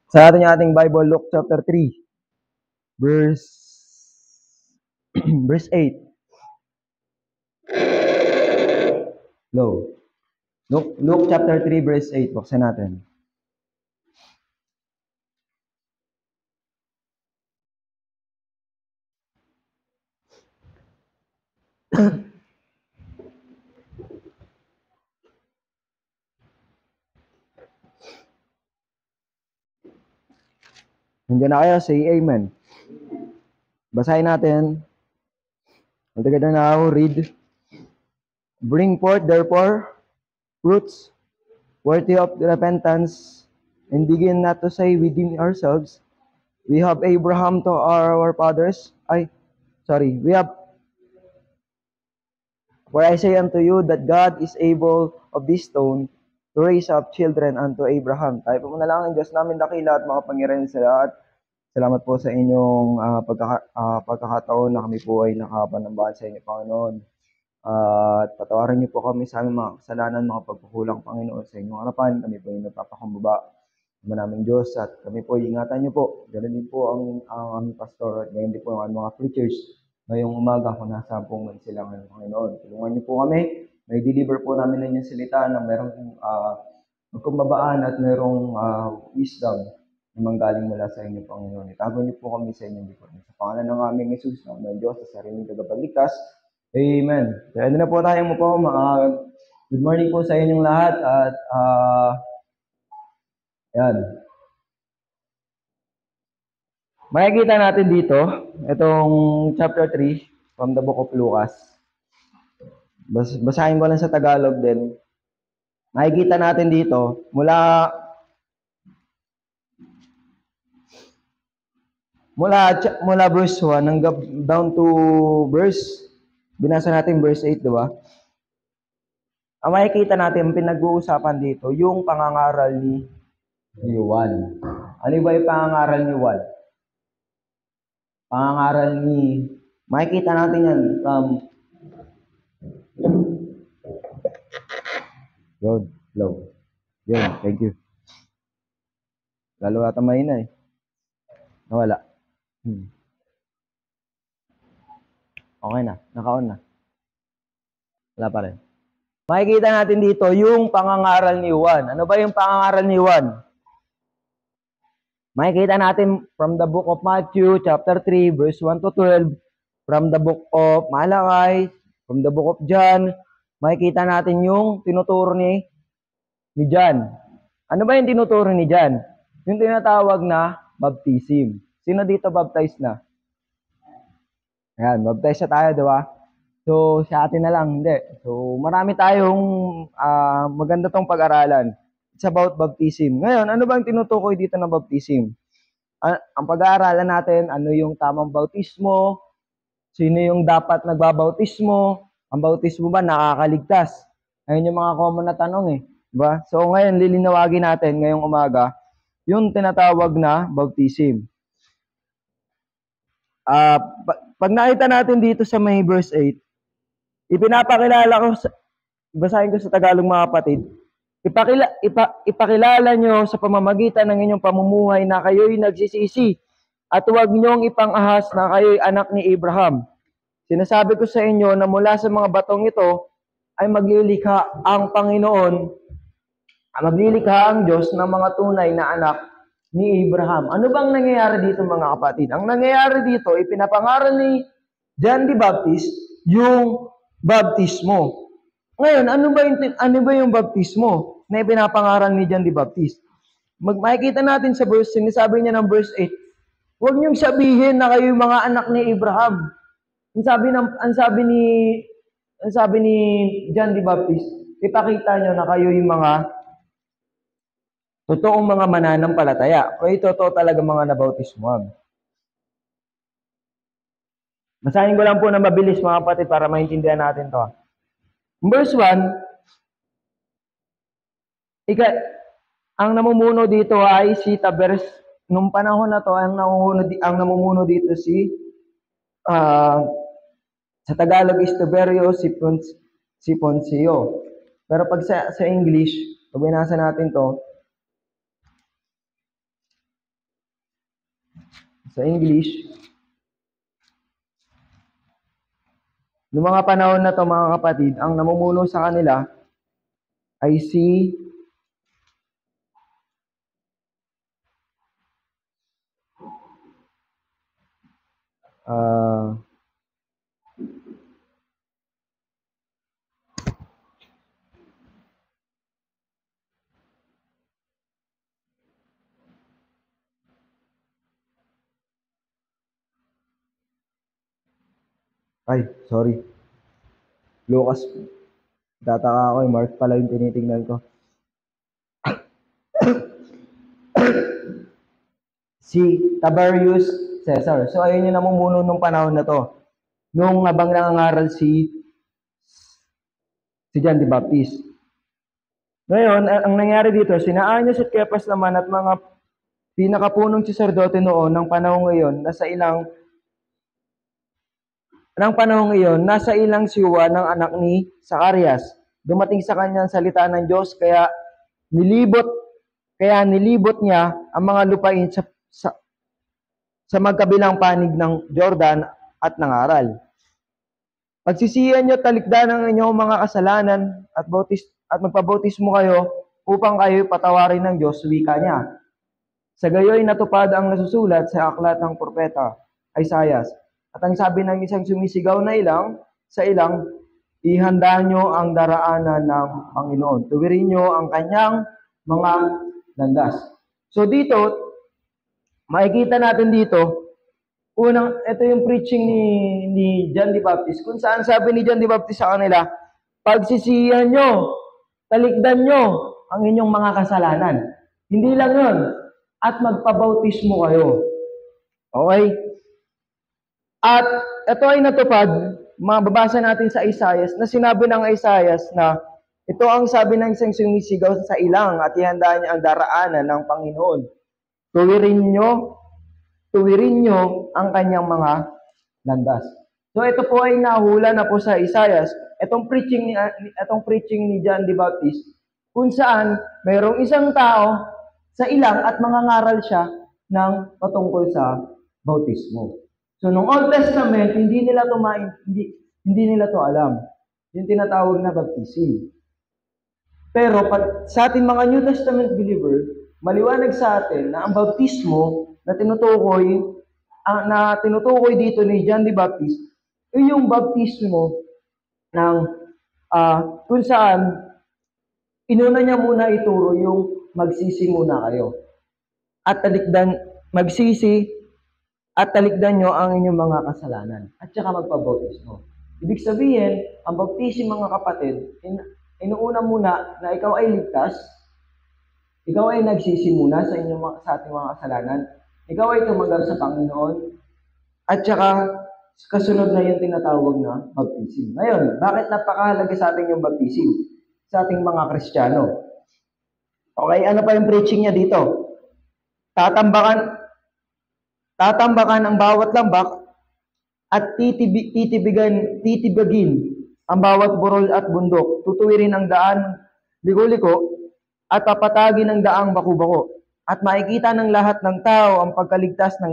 Sa atin yung ating Bible, Luke chapter 3, verse verse 8. Luke chapter 3, verse 8. Buksan natin. Nandiyan na kayo, say amen. Basahin natin. Altogether now, read. Bring forth, therefore, fruits worthy of repentance, and begin not to say within ourselves, we have Abraham to our fathers. For I say unto you that God is able of this stone to raise up children unto Abraham. Tayo po muna lang ang Diyos namin dakila at makapangyarihan sa lahat. Salamat po sa inyong pagkakataon na kami po ay nakapanambahan sa inyo, Panginoon. At patawarin niyo po kami sa aming mga kasalanan, mga pagkukulang, Panginoon, sa inyong harapan. Kami po ay nagpapakumbaba naman namin Diyos at kami po ingatan niyo po. Ganun din po ang aming pastor at ganun din po ang mga preachers ngayong umaga kung nasaan po man sila ngayon, Panginoon. Tulungan niyo po kami. May deliver po namin na inyong salita na merong magkumbabaan at merong wisdom na manggaling mula sa inyo, Panginoon. Itago niyo po kami sa inyong likod. Sa pangalan ng aming Jesus, ng Diyos, sa sariling tagapagligtas. Amen. Kaya na po tayo po. Good morning po sa inyong lahat at yan. Makikita natin dito, itong chapter 3 from the book of Lucas. Basahin ko lang sa Tagalog din. Makikita natin dito, mula verse 1 hanggang down to binasa natin verse 8, di ba? Ang makikita natin, pinag-uusapan dito, yung pangangaral ni Juan. Ano ba yung pangangaral ni Juan? Makikita natin yan from Yun, thank you. Lalo ata mahina eh. Nawala. Okay na, naka-on na. Wala pa rin. Makikita natin dito yung pangangaral ni Juan. Ano ba yung pangangaral ni Juan? Makikita natin from the book of Matthew, chapter 3, verse 1 to 12, from the book of Malachi, from the book of John, makikita natin yung tinuturo ni John. Ano ba yung tinuturo ni John? Yung tinatawag na baptism. Sino dito baptized na? Ayan, baptized na tayo, di ba? So, sa atin na lang, hindi. So, marami tayong maganda tong pag-aralan. It's about baptism. Ngayon, ano bang tinutukoy dito ng baptism? Ang pag-aaralan natin, ano yung tamang bautismo, sino yung dapat nagbabautismo, ang bautismo ba nakakaligtas? Ayun yung mga common na tanong eh. Diba? So ngayon, lilinawagin natin ngayong umaga, yung tinatawag na baptism. Pag nakita natin dito sa may verse 8, ipinapakilala ko, basahin ko sa Tagalog mga kapatid, ipakilala nyo sa pamamagitan ng inyong pamumuhay na kayo'y nagsisisi at huwag nyong ipang-ahas na kayo'y anak ni Abraham. Sinasabi ko sa inyo na mula sa mga batong ito ay maglilikha ang Panginoon, maglilikha ang Diyos ng mga tunay na anak ni Abraham. Ano bang nangyayari dito mga kapatid? Ang nangyayari dito, ipinapangaral ni John the Baptist yung baptismo. Ngayon, ano ba yung baptismo na ipinapangaral ni John the Baptist? Makikita natin sa verse, sinasabi niya ng verse 8, huwag niyong sabihin na kayo yung mga anak ni Abraham. Ang sabi ni John the Baptist, ipakita niyo na kayo yung mga totoong mga mananampalataya. O totoo talaga mga nabautismuhan. Basahin ko lang po na mabilis mga kapatid para maintindihan natin to. Verse 1, ang namumuno dito ay si Tiberius. Nung panahon na to, ang namumuno dito sa Tagalog is Tiberius si Poncio. Pero pag sa English, pag binasa natin to, Sa English, noong mga panahon na to mga kapatid, ang namumuno sa kanila ay si sorry. Lucas. Tataka ako, Mark pala yung tinitingnan ko. Si Tiberius Caesar. So, ayun yung namumuno nung panahon na to. Nung habang nangangaral si John the Baptist. Ngayon, ang nangyari dito, sinaan niya si Kefas naman at mga pinakapunong saserdote noon ng panahon ngayon, nasa ilang siwa ng anak ni Zacarias. Dumating sa kanya ang salita ng Diyos, kaya nilibot niya ang mga lupain sa magkabilang panig ng Jordan at nangaral. Pagsisihan niyo, talikdan ang inyong mga kasalanan at magpabautismo kayo upang kayo patawarin ng Diyos, wika niya. Sa gayoy natupad ang nasusulat sa aklat ng propeta Isaias. At ang sabi ng isang sumisigaw na sa ilang, ihanda nyo ang daraanan ng Panginoon. Tuwirin nyo ang kanyang mga landas. So dito, makikita natin dito, ito yung preaching ni John the Baptist, kung saan sabi ni John the Baptist sa kanila, pagsisihan nyo, talikdan nyo ang inyong mga kasalanan. Hindi lang yun, at magpabautismo kayo. Okay? At ito ay natupad, mababasa natin sa Isaias, na sinabi ng Isaias na ito ang sabi ng isang sumisigaw sa ilang at ihanda niya ang daraanan ng Panginoon. Tuwirin nyo ang kanyang mga landas. So ito po ay nahula na po sa Isaias, itong preaching ni John the Baptist, kung saan mayroong isang tao sa ilang at mangangaral siya ng patungkol sa bautismo. So nung Old Testament, hindi nila to alam. Yung tinatawag na baptism. Pero sa ating mga New Testament believer, maliwanag sa atin na ang bautismo na tinutukoy dito ni John the Baptist, ay yung baptismo ng kung saan inuna niya muna ituro yung magsisi muna kayo. At talikdan nyo ang inyong mga kasalanan. At saka magpabautismo. Ibig sabihin, ang baptism mga kapatid, inuuna muna na ikaw ay ligtas, ikaw ay nagsisi muna sa ating mga kasalanan, ikaw ay tumanggap sa Panginoon, at saka kasunod na yung tinatawag na baptism. Ngayon, bakit napakahalaga sa atin yung baptism? Sa ating mga Kristiyano. Okay, ano pa yung preaching niya dito? Tatambakan ang bawat lambak at titibagin ang bawat burol at bundok. Tutuwirin ang daan liko-liko at papatagin ang daang baku-bako. At makikita ng lahat ng tao ang pagkaligtas ng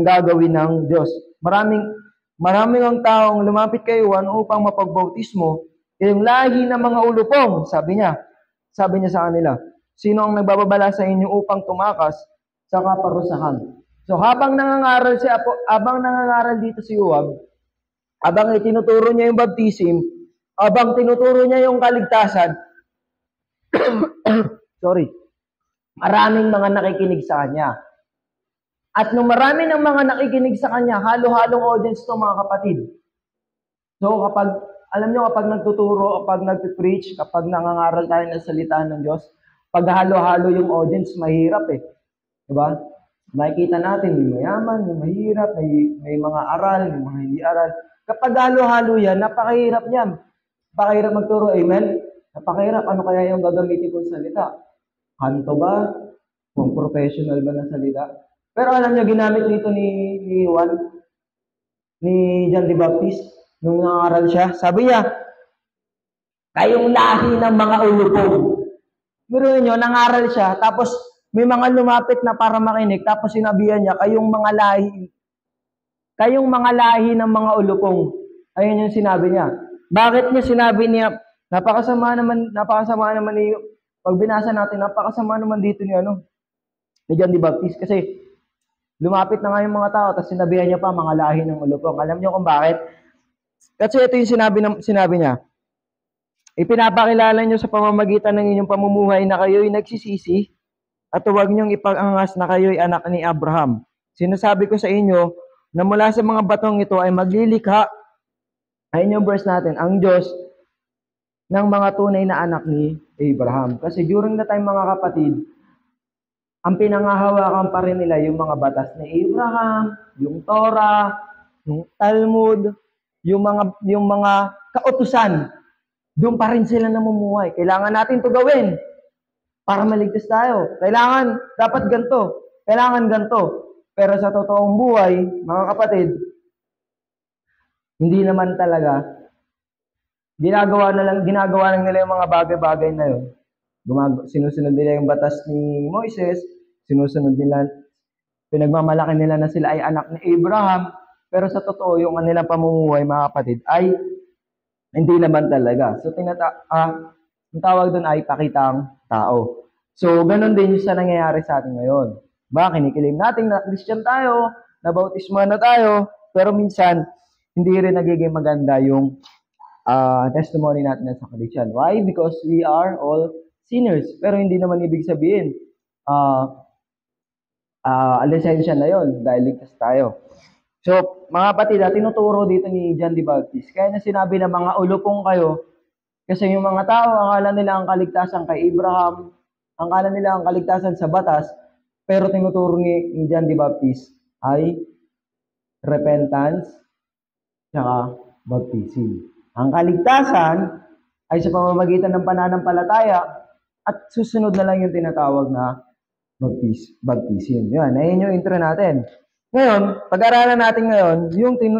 gagawin ng Diyos. Maraming ang taong lumapit kay Juan upang mapagbautismo, yung lahi ng mga ulupong, sabi niya sa kanila, sino ang nagbababala sa inyo upang tumakas sa kaparusahan? So habang nangangaral dito si Juan, habang itinuturo niya yung baptism, habang tinuturo niya yung kaligtasan, maraming mga nakikinig sa kanya. At nung marami ng mga nakikinig sa kanya, halo-halong audience to mga kapatid. So kapag nagtuturo, kapag nagpipreach, kapag nangangaral tayo ng salita ng Diyos, pag halo-halo yung audience, mahirap eh. Diba? Makikita natin, may mayaman, may mahirap, may mga aral, may mga hindi aral. Kapag halo-halo yan, napakahirap yan. Napakahirap magturo, amen? Napakahirap, ano kaya yung gagamitin kong salita? Kanto ba? Kung professional ba na salita? Pero alam niyo, ginamit dito ni John the Baptist, nung nangaral siya, sabi niya, kayong lahi ng mga ulupong. Pero niyo, nangaral siya, tapos may mga lumapit na para makinig, tapos sinabihan niya, kayong mga lahi ng mga ulupong. Ayun yung sinabi niya. Bakit niya sinabi niya, napakasama naman ni, pag binasa natin, napakasama naman dito ni John the Baptist, kasi lumapit na nga yung mga tao, tapos sinabihan niya pa, mga lahi ng ulupong. Alam niyo kung bakit? Kasi ito yung sinabi niya, ipinapakilala niyo sa pamamagitan ng inyong pamumuhay na kayo'y nagsisisi at huwag niyong ipag-angas na kayo'y anak ni Abraham. Sinasabi ko sa inyo na mula sa mga batong ito ay maglilikha, ayun yung verse natin, ang Diyos ng mga tunay na anak ni Abraham. Kasi during the time, mga kapatid, ang pinangahawakan pa rin nila yung mga batas ni Abraham, yung Torah, yung Talmud, yung mga kautusan. Doon pa rin sila namumuhay. Kailangan natin to gawin para maligtas tayo. Dapat ganito. Kailangan ganito. Pero sa totoong buhay, mga kapatid, hindi naman talaga. Ginagawa lang nila yung mga bagay-bagay na yun. Sinusunod nila yung batas ni Moises, pinagmamalaki nila na sila ay anak ni Abraham, pero sa totoo, yung kanilang pamumuhay, mga kapatid, ay hindi naman talaga. So, ang tawag doon ay pakitang tao. So, ganun din yung sa nangyayari sa atin ngayon. Kinikilim natin na Christian tayo, na bautismo na tayo, pero minsan, hindi rin nagiging maganda yung testimony natin sa Christian. Why? Because we are all sinners. Pero hindi naman ibig sabihin, lisensya na yon dahil ligtas tayo. So, mga kapatid, tinuturo dito ni John the Baptist. Kaya na sinabi na mga ulupong kayo, kasi yung mga tao, akala nila ang kaligtasan kay Abraham, akala nila ang kaligtasan sa batas, pero tinuturo ni John the Baptist ay repentance, saka baptism. Ang kaligtasan ay sa pamamagitan ng pananampalataya at susunod na lang yung tinatawag na baptism. Yan yung intro natin. Ngayon, pag-aralan natin ngayon,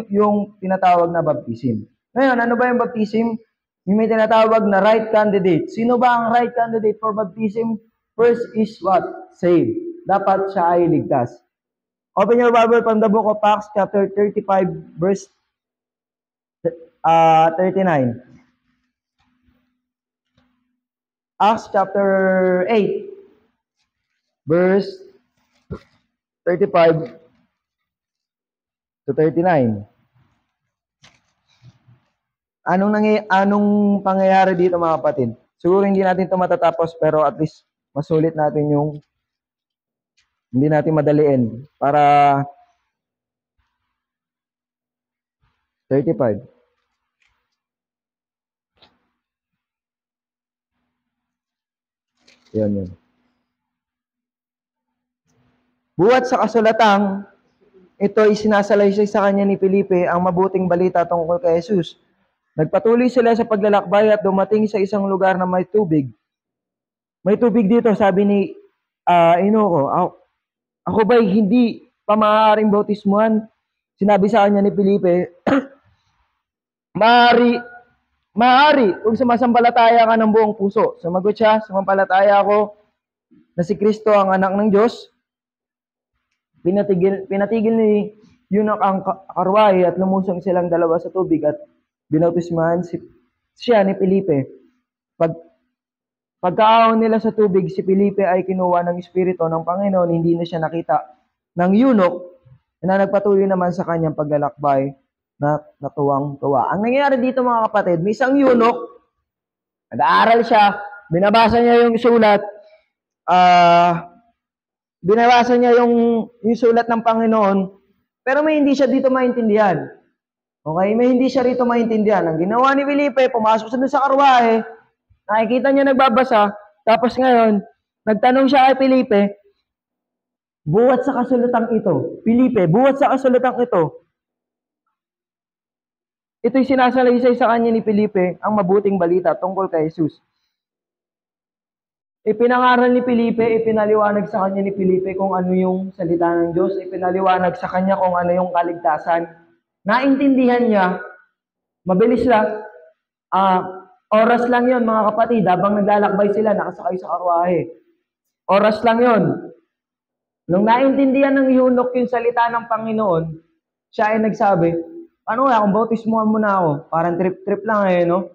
yung tinatawag na baptism. Ngayon, ano ba yung baptism? Yung may tinatawag na right candidate. Sino ba ang right candidate for baptism? First is what? Saved. Dapat siya ay ligtas. Open your Bible from the book of Acts chapter 35 verse 39. Acts chapter 8 verse 35 to 39. Anong pangyayari dito, mga kapatid? Siguro hindi natin ito matatapos, pero at least masulit natin yung hindi natin madaliin para 35. Yan. Buhat sa kasulatang, ito ay sinasalaysay sa kanya ni Felipe ang mabuting balita tungkol kay Jesus. Nagpatuloy sila sa paglalakbay at dumating sa isang lugar na may tubig. May tubig dito, sabi ni Enoco. Ako ba'y hindi pa maaaring bautismuhan? Sinabi sa kanya ni Felipe, maaari kung sumasampalataya ka ng buong puso. Sumagot siya, sumampalataya ako na si Kristo ang anak ng Diyos. Pinatigil ni Eunuch ang karwahe at lumusong silang dalawa sa tubig at binautismuhan siya ni Felipe. Pagkaahon nila sa tubig, si Felipe ay kinuha ng Espiritu ng Panginoon. Hindi na siya nakita ng eunuch na nagpatuloy naman sa kanyang paglalakbay na natuwang-tuwa. Ang nangyayari dito, mga kapatid, may isang eunuch, nag-aaral siya, binabasa niya yung sulat, binabasa niya yung sulat ng Panginoon, pero may hindi siya dito maintindihan. Okay? May hindi siya rito maintindihan. Ang ginawa ni Felipe, pumasok siya sa karwahe, nakikita niya nagbabasa, tapos ngayon, nagtanong siya kay Felipe, buhat sa kasulatang ito. Felipe, buhat sa kasulatang ito. Ito'y sinasalaysay sa kanya ni Felipe ang mabuting balita tungkol kay Jesus. Ipinangaral ni Felipe, ipinaliwanag sa kanya ni Felipe kung ano yung salita ng Diyos, ipinaliwanag sa kanya kung ano yung kaligtasan. Naintindihan niya, mabilis lang, oras lang yon, mga kapatid, habang naglalakbay sila, nakasakay sa karwahe. Oras lang yon. Nung naintindihan ng eunuch yung salita ng Panginoon, siya ay nagsabi, paano kaya kung bautismuhan mo na ako? Parang trip-trip lang no?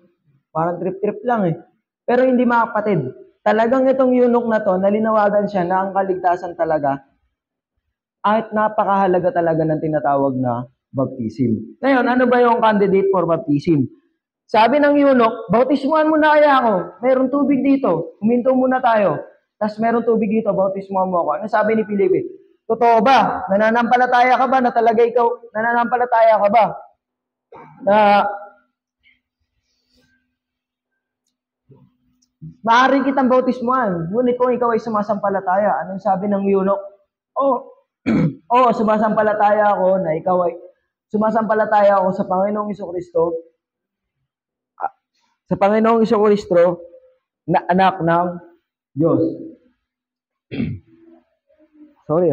Parang trip-trip lang Pero hindi mga kapatid. Talagang itong eunuch na to, nalinawagan siya na ang kaligtasan talaga at napakahalaga talaga ng tinatawag na baptism. Ngayon, ano ba yung candidate for baptism? Sabi ng eunuch, bautismuhan mo na kaya ako. Meron tubig dito. Huminto muna tayo. Tapos meron tubig dito, bautismuhan mo ako. Ano sabi ni Felipe? Totoo ba? Nananampalataya ka ba na talaga ikaw? Nananampalataya ka ba? Na maaari kitang bautismuhan. Ngunit kung ikaw ay sumasampalataya, anong sabi ng eunuch? Oo, sumasampalataya ako na ikaw ay sumasampalataya ako sa Panginoong Jesucristo, sa Panginoong Jesucristo na anak ng Diyos. Sorry.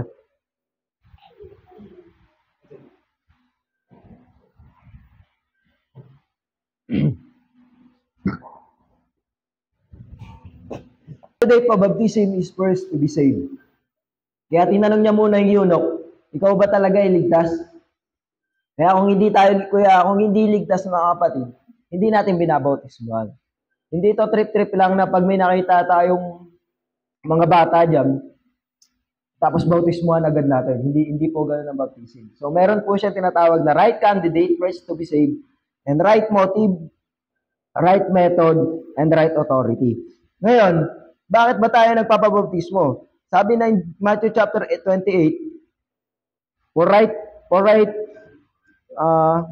The date of baptism is first to be saved. Kaya tinanong niya muna yung eunuch, ikaw ba talaga iligtas? Kaya kung hindi ligtas mga kapatid, hindi natin binabautismuhan. Hindi ito trip-trip lang na pag may nakita tayong mga bata dyan, tapos bautismuhan agad natin. Hindi po ganoon ang baptism. So meron po siya tinatawag na right candidate, first to be saved, and right motive, right method, and right authority. Ngayon, bakit ba tayo nagpapabautismo? Sabi ng Matthew chapter 28, for right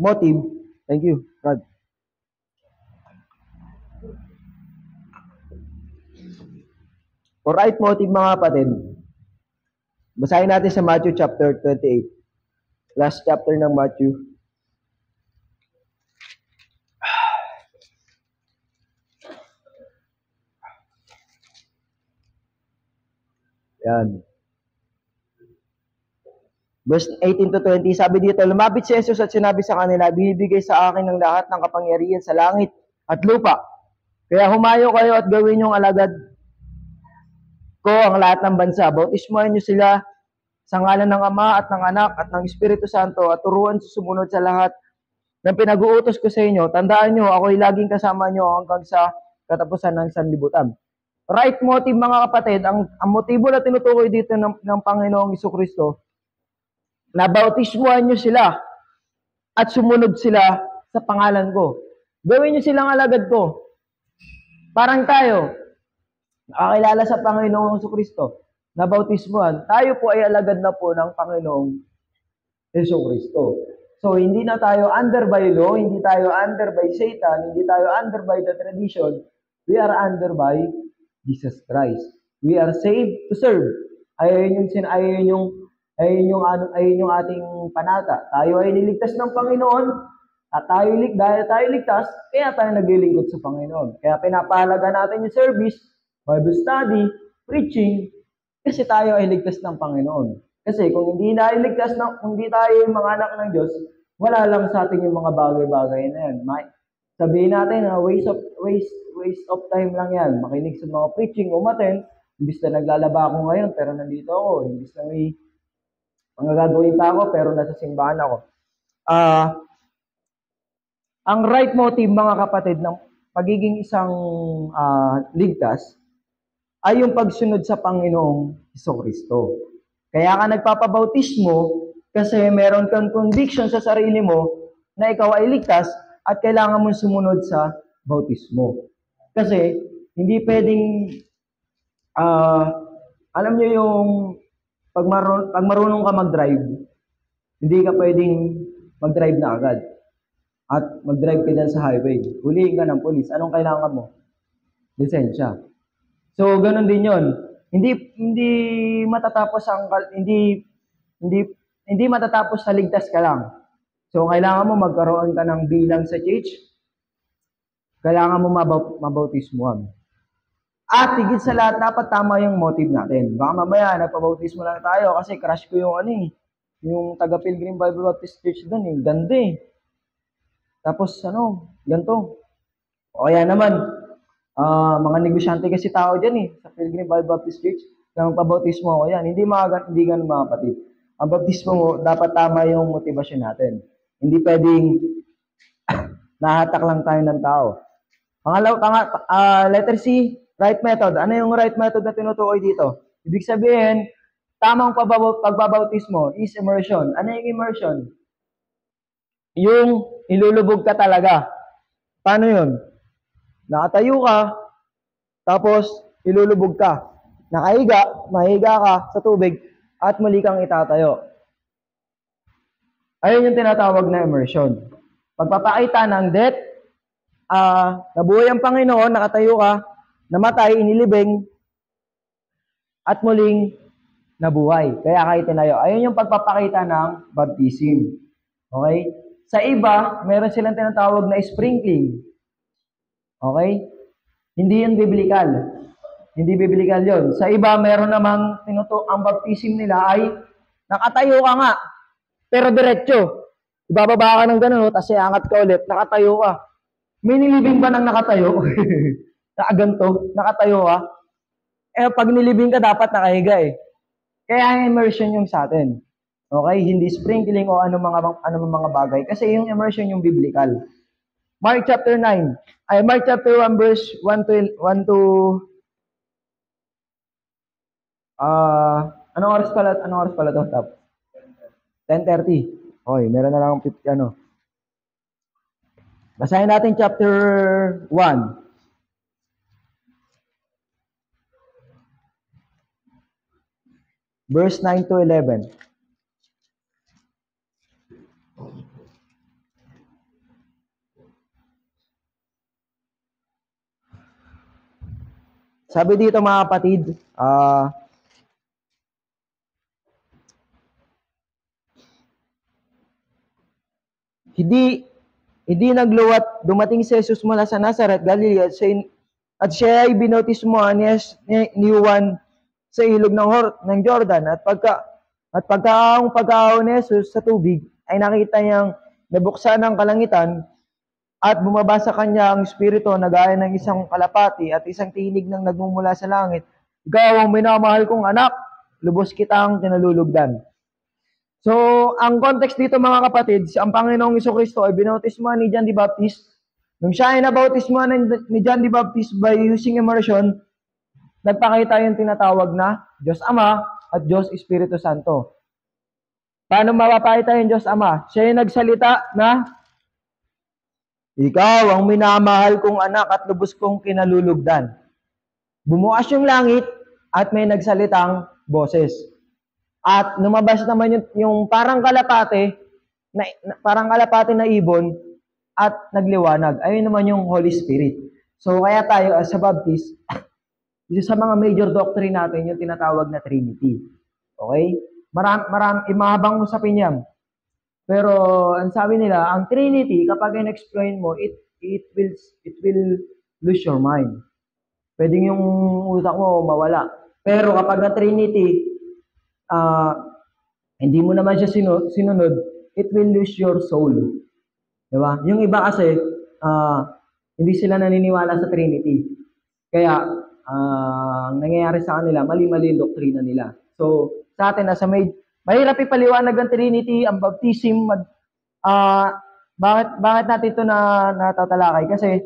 motive, thank you, God. For right motive mga kapatid, basahin natin sa Matthew chapter 28. Last chapter ng Matthew. Yan. Verse 18 to 20, sabi dito, lumapit si Jesus at sinabi sa kanila, binibigay sa akin ng lahat ng kapangyarihan sa langit at lupa. Kaya humayo kayo at gawin yung alagad ko ang lahat ng bansa. Bautismuhan niyo sila sa ngalan ng Ama at ng Anak at ng Espiritu Santo at turuan sumunod sa lahat ng pinag-uutos ko sa inyo. Tandaan niyo, ako'y laging kasama niyo hanggang sa katapusan ng sanlibutan. Right motive mga kapatid, ang motibo na tinutukoy dito ng Panginoong Jesucristo, na bautismuhan nyo sila at sumunod sila sa pangalan ko. Gawin nyo silang alagad ko. Parang tayo, nakakilala sa Panginoong Jesucristo, na bautismuhan, tayo po ay alagad na po ng Panginoong Jesucristo. So, hindi na tayo under by law, hindi tayo under by Satan, hindi tayo under by the tradition. We are under by Jesus Christ. We are saved to serve. Ayun yung ating panata. Tayo ay niligtas ng Panginoon at dahil tayo ligtas, kaya tayo naglilingkod sa Panginoon. Kaya pinapahalaga natin yung service, Bible study, preaching, kasi tayo ay ligtas ng Panginoon. Kasi kung hindi tayo yung mga anak ng Diyos, wala lang sa atin yung mga bagay-bagay na yan. Sabihin natin na waste of time lang yan. Makinig sa mga preaching, umaten, imbis na naglalaba ako ngayon, pero nandito ako. Imbis na may mga gagawin pa ako, pero nasa simbahan ako. Ang right motive, mga kapatid, ng pagiging isang ligtas, ay yung pagsunod sa Panginoong Jesucristo. Kaya ka nagpapabautismo, kasi meron kang conviction sa sarili mo na ikaw ay ligtas at kailangan mong sumunod sa bautismo. Kasi, hindi pwedeng, alam nyo yung pag marunong ka mag-drive, hindi ka pwedeng mag-drive na agad. At mag-drive ka dyan sa highway. Huliin ka ng polis. Anong kailangan mo? Lisensya. So, ganun din yon. Hindi matatapos sa ligtas ka lang. So, kailangan mo magkaroon ka ng bilang sa church. Kailangan mo mabautismuhan. At higit sa lahat, dapat tama yung motive natin. Baka mamaya, nagpabautismo lang tayo kasi crush ko yung taga-Pilgrim Bible Baptist Church doon ganda Tapos, ganito. O kaya naman, mga negosyante kasi tao dyan sa Pilgrim Bible Baptist Church. Kaya magpabautismo ako yan. Hindi ganun mga kapatid. Ang bautismo mo, dapat tama yung motivasyon natin. Hindi pwedeng nahatak lang tayo ng tao. Letter C, right method. Ano yung right method na tinutukoy dito? Ibig sabihin, tamang pagbabautismo is immersion. Ano yung immersion? Yung ilulubog ka talaga. Paano yun? Nakatayo ka, tapos ilulubog ka. Mahiga ka sa tubig, at muli kang itatayo. Ayun yung tinatawag na immersion. Pagpapakita ng death, nabuhay ang Panginoon, nakatayo ka, namatay, inilibing, at muling nabuhay. Kaya kayo tinayo. Ayun yung pagpapakita ng baptism. Okay? Sa iba, meron silang tinatawag na sprinkling. Okay? Hindi yun biblical. Hindi biblical yun. Sa iba, meron namang ang baptism nila ay nakatayo ka nga, pero diretso. Ibababa ka ng gano'n, tapos iangat ka ulit, nakatayo ka. May nilibing ba ng nakatayo? Nakaganto, nakatayo ka. Pag nilibing ka, dapat nakahiga eh. Kaya immersion yung sa atin. Okay? Hindi sprinkling o ano mga bagay. Kasi yung immersion yung biblical. Mark chapter 9. Mark chapter 1 verse 1 to anong oras pala to? 10:30. Okay, meron na lang 50 ano. Basahin natin chapter 1. Verse 9 to 11. Sabi dito mga kapatid, hindi nagluwat, dumating si Jesus mula sa Nazareth, Galilee, at siya ay binautismohan ni Juan sa ilog ng Jordan. At pagkaahon ni Jesus sa tubig, ay nakita niyang nabuksan ang kalangitan at bumaba sa kanya ang Espiritu na gaya ng isang kalapati at isang tinig ng nagmumula sa langit. Ikaw ang minamahal kong anak, lubos kitang kinalulugdan. So, ang context dito mga kapatid, ang Panginoong Jesucristo ay binautismohan ni John the Baptist. Nung siya ay nabautismohan ni John the Baptist by using immersion, nagpakita yung tinatawag na Diyos Ama at Diyos Espiritu Santo. Paano mapapakita yung Diyos Ama? Siya yung nagsalita na, ikaw ang minamahal kong anak at lubos kong kinalulugdan. Bumukas yung langit at may nagsalitang boses. At lumabas naman yung parang kalapate na ibon at nagliwanag. Ayun naman yung Holy Spirit. So kaya tayo as a Baptist, isa sa mga major doctrine natin yung tinatawag na Trinity. Okay? Mahabang usapin yan. Pero ang sabi nila, ang Trinity, kapag in-explain mo, it will lose your mind. Pwedeng yung utak mo mawala. Pero kapag na Trinity, hindi mo naman siya sinunod, it will lose your soul. Diba? Yung iba kasi, hindi sila naniniwala sa Trinity. Kaya, nangyayari sa kanila, mali-mali yung doktrina nila. So, sa atin, mahirap ipaliwanag ang Trinity, ang baptism, bakit natin ito natatalakay? Kasi,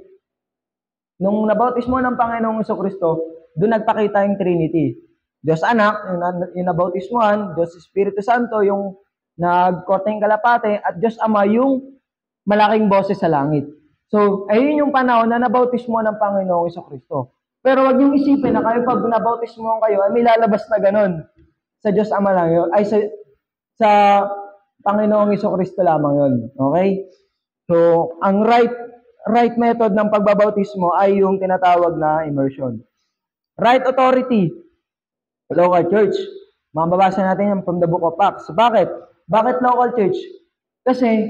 nung nabautismo ng Panginoong Jesucristo, doon nagpakita yung Trinity. Diyos Anak, yung nabautismohan, Diyos Espiritu Santo, yung nagkorteng kalapate, at Diyos Ama, yung malaking boses sa langit. So, ayun yung panahon na nabautismohan ng Panginoong Jesucristo. Pero wag niyong isipin na kayo pag nabautismohan kayo, ay may lalabas na ganun. Sa Diyos Ama lang yun. Ay, sa Panginoong Jesucristo lamang yun. Okay? So, ang right method ng pagbabautismo ay yung tinatawag na immersion. Right authority. Local church. Mababasa natin yan from the book of Acts. Bakit? Bakit local church? Kasi,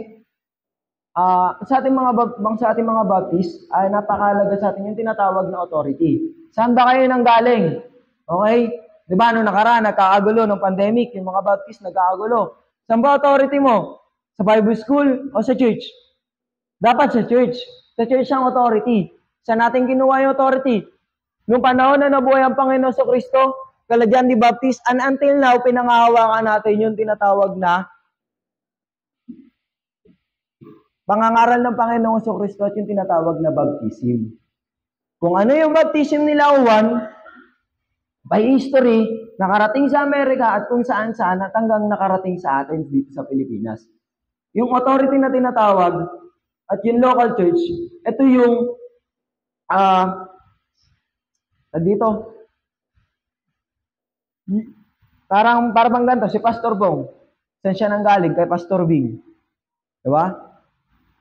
sa ating mga Baptist, ay napakalaga sa atin yung tinatawag na authority. Saan ba kayo nanggaling? Okay? Di ba, nung nakaraan, nagkakagulo ng pandemic, yung mga Baptist nagkakagulo. Saan ba authority mo? Sa Bible school o sa church? Dapat sa church. Sa church ang authority. Saan natin kinuha yung authority? Nung panahon na nabuhay ang Panginoon sa Kristo, kalagyan ni baptist, and until now, pinangahawakan natin yung tinatawag na pangangaral ng Panginoong Kristo at yung tinatawag na baptism. Kung ano yung baptism nila, by history, nakarating sa Amerika at kung saan-saan at hanggang nakarating sa atin dito sa Pilipinas. Yung authority na tinatawag at yung local church, ito yung dito, parang ganito, si Pastor Bong, saan siya nanggaling? Kay Pastor Bing. Diba?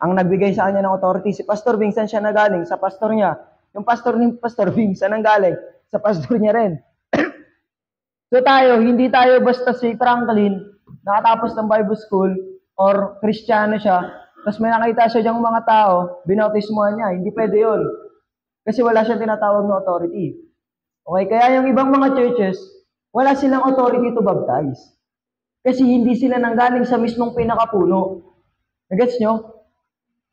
Ang nagbigay sa kanya ng authority, si Pastor Bing, saan siya nanggaling? Sa pastor niya. Yung pastor ni Pastor Bing, saan nanggaling? Sa pastor niya rin. So tayo, hindi tayo basta si Franklin, nakatapos ng Bible school, or Kristiyano siya, tapos may nakita siya diyang mga tao, binautismuhan niya. Hindi pwede yun. Kasi wala siyang tinatawag na authority. Okay, kaya yung ibang mga churches, wala silang authority to baptize. Kasi hindi sila nanggaling sa mismong pinakapuno. Nagets nyo?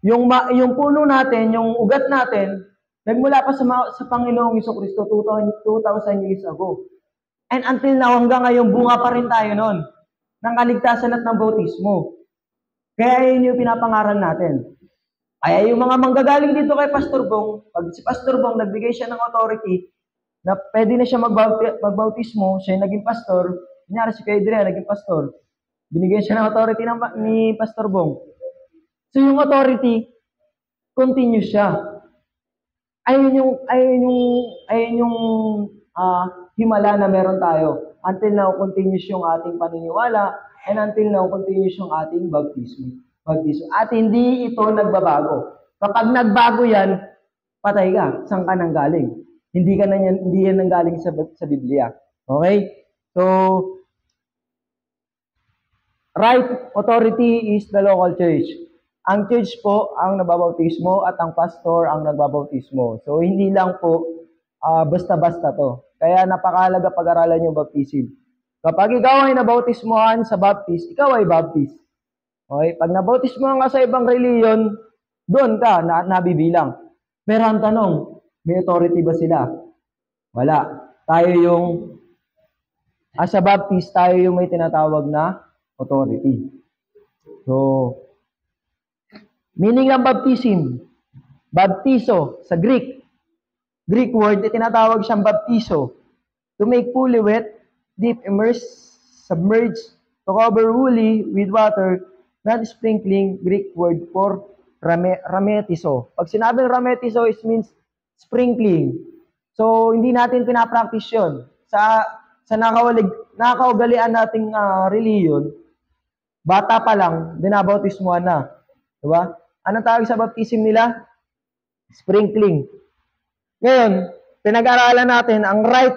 Yung puno natin, yung ugat natin, nagmula pa sa Panginoong Jesucristo 2,000 years ago. And until now, hanggang ngayon, bunga pa rin tayo nun ng kaligtasan at ng bautismo. Kaya yun yung pinapangaral natin. Kaya yung mga manggagaling dito kay Pastor Bong, pag si Pastor Bong nagbigay siya ng authority na pwede na siya magbautismo, siya yung naging pastor, kunyari si Kuya Adrian, naging pastor, binigyan siya ng authority ni Pastor Bong. So yung authority, continuous siya. Ayun yung himala na meron tayo. Until now, continuous yung ating paniniwala, and until now, continuous yung ating baptismo. At hindi ito nagbabago. Kapag nagbago yan, patay ka. Saan ka nanggaling? Hindi yan nanggaling sa Biblia. Okay? So, right authority is the local church. Ang church po ang nababautismo at ang pastor ang nagbabautismo. So, hindi lang po basta-basta to. Kaya napakahalaga pag-aralan yung baptism. Kapag ikaw ay nabautismohan sa baptist, ikaw ay baptist. Okay? Pag nabautismohan ka sa ibang reliyon, doon ka nabibilang. Pero ang tanong, may authority ba sila? Wala. Tayo yung, as a baptist, tayo yung may tinatawag na authority. So, meaning ng baptism, baptizo sa Greek word, tinatawag siyang baptizo. To make fully wet, deep, immerse, submerge, to cover wholly with water, not sprinkling, Greek word for rametizo. Pag sinabing rametizo, it means sprinkling. So, hindi natin pinapractice yun. Sa nakakaugalian nating reliyon, bata pa lang, binabautismuhan na. Diba? Anong tawag sa baptism nila? Sprinkling. Ngayon, pinag-aralan natin, ang right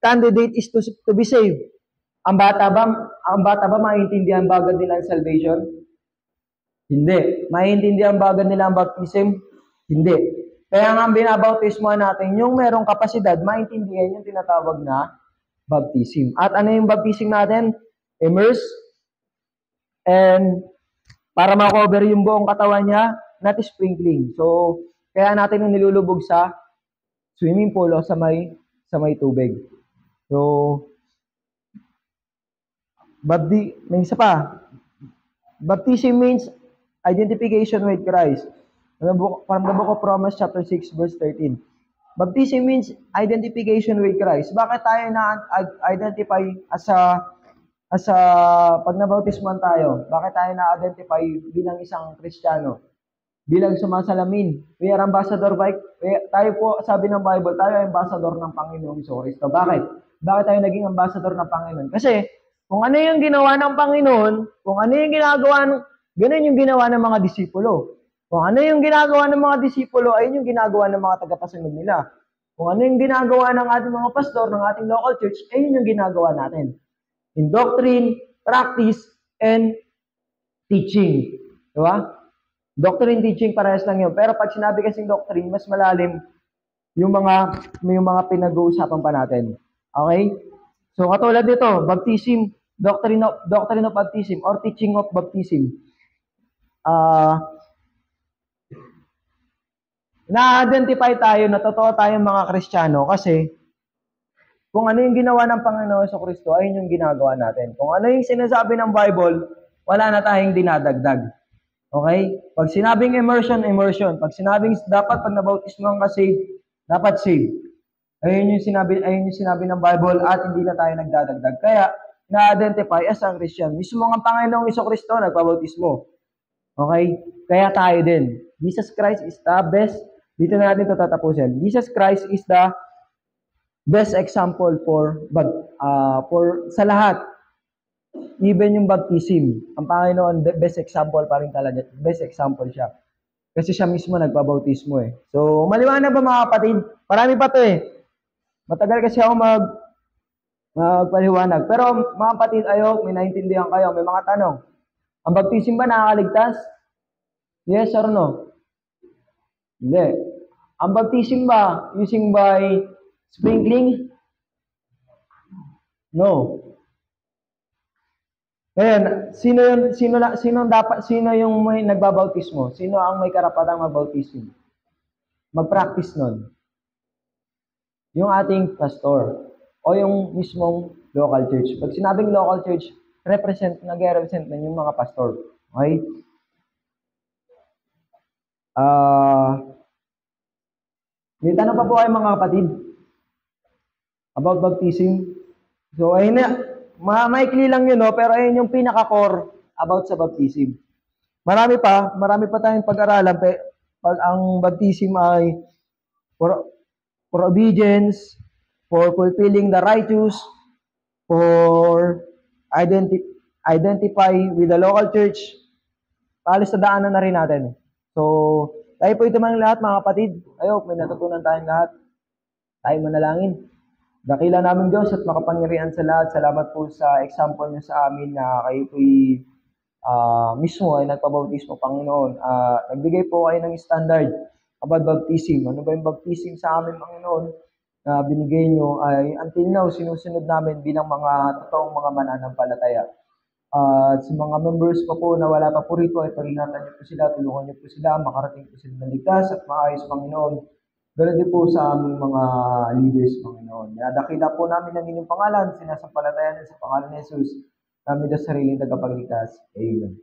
candidate is to be saved. Ang bata ba maintindihan ba agad nila ang salvation? Hindi. Maintindihan ba agad nila ang baptism? Hindi. Kaya nga binabautismuhan natin, yung merong kapasidad, maintindihan yung tinatawag na baptism. At ano yung baptism natin? Immerse. And para ma-cover yung buong katawan niya, not sprinkling. So, kaya natin yung nilulubog sa swimming pool o sa may tubig. So, may isa pa. Baptism means identification with Christ. From the book of Romans chapter 6 verse 13. Baptism means identification with Christ. Bakit tayo na-identify pag nabautismuhan tayo, bakit tayo na-identify bilang isang Kristiyano? Bilang sumasalamin. We are ambassador tayo po, sabi ng Bible, tayo ay ambassador ng Panginoong Kristo. Bakit? Bakit tayo naging ambassador ng Panginoon? Kasi, kung ano yung ginawa ng Panginoon, kung ano yung ganun yung ginawa ng mga disipulo. Kung ano yung ginagawa ng mga disipulo, ayun yung ginagawa ng mga tagapasunod nila. Kung ano yung ginagawa ng ating mga pastor, ng ating local church, ayun yung ginagawa natin. In doctrine, practice, and teaching. Diba? Doctrine, teaching, parehas lang yun. Pero pag sinabi kasing doctrine, mas malalim yung mga pinag-uusapan pa natin. Okay? So, katulad dito, baptism, doctrine of baptism, or teaching of baptism. Na-identify tayo na totoo tayong mga Kristiyano kasi Kung ano yung ginawa ng Panginoon sa Kristo, ayun yung ginagawa natin. Kung ano yung sinasabi ng Bible, wala na tayong dinadagdag. Okay? Pag sinabing immersion, immersion. Pag sinabing dapat pag nabautismo ka save, dapat save. Ayun yung sinabi ng Bible at hindi na tayo nagdadagdag. Kaya, na-identify as ang Christian. Mismo ang Panginoong Kristo nagpabautismo. Okay? Kaya tayo din. Jesus Christ is the best. Dito na natin ito tatapusin. Jesus Christ is the best example for sa lahat. Even yung baptism. Ang Panginoon, best example pa rin talaga. Best example siya. Kasi siya mismo nagpabautismo eh. So, maliwanag ba mga kapatid? Marami pa to eh. Matagal kasi ako magpaliwanag. Pero mga kapatid, may naintindihan kayo. May mga tanong. Ang baptism ba nakakaligtas? Yes or no? Hindi. Ang baptism ba using by sprinkling? No. Ngayon, sino yung may nagbabautismo? Sino ang may karapatang magbautismo? Mag-practice nun. Yung ating pastor o yung mismong local church. Pag sinabing local church, nag-represent na yung mga pastor. Okay? May tanong pa po kayo mga kapatid about baptism. So, ayun na. Maikli lang yun, no? Pero ayun yung pinaka-core about sa baptism. Marami pa tayong pag-aralan. Pag ang baptism ay for obedience, for fulfilling the righteous, for identify with the local church, alis sa daanan na rin natin. So, tayo po ito mga lahat mga kapatid. May natutunan tayong lahat. Tayo manalangin. Dakila namin Diyos at makapangyarihan sa lahat. Salamat po sa example niyo sa amin na kayo po'y mismo ay nagpabautismo, Panginoon. Nagbigay po kayo ng standard about baptism. Ano ba yung baptism sa amin, Panginoon, na binigay niyo ay until now, sinusunod namin bilang mga totoong mga mananampalataya. At sa mga members pa po na wala pa po rito, ay pag-ingatan niyo po sila, tulungan niyo po sila, makarating po sila ng ligtas at maayos, Panginoon. Ganun din po sa aming mga leaders, Panginoon. Dakila po namin ang inyong pangalan, sinasampalatayan sa pangalan ni Jesus, namin sa sariling tagapagligtas. Amen.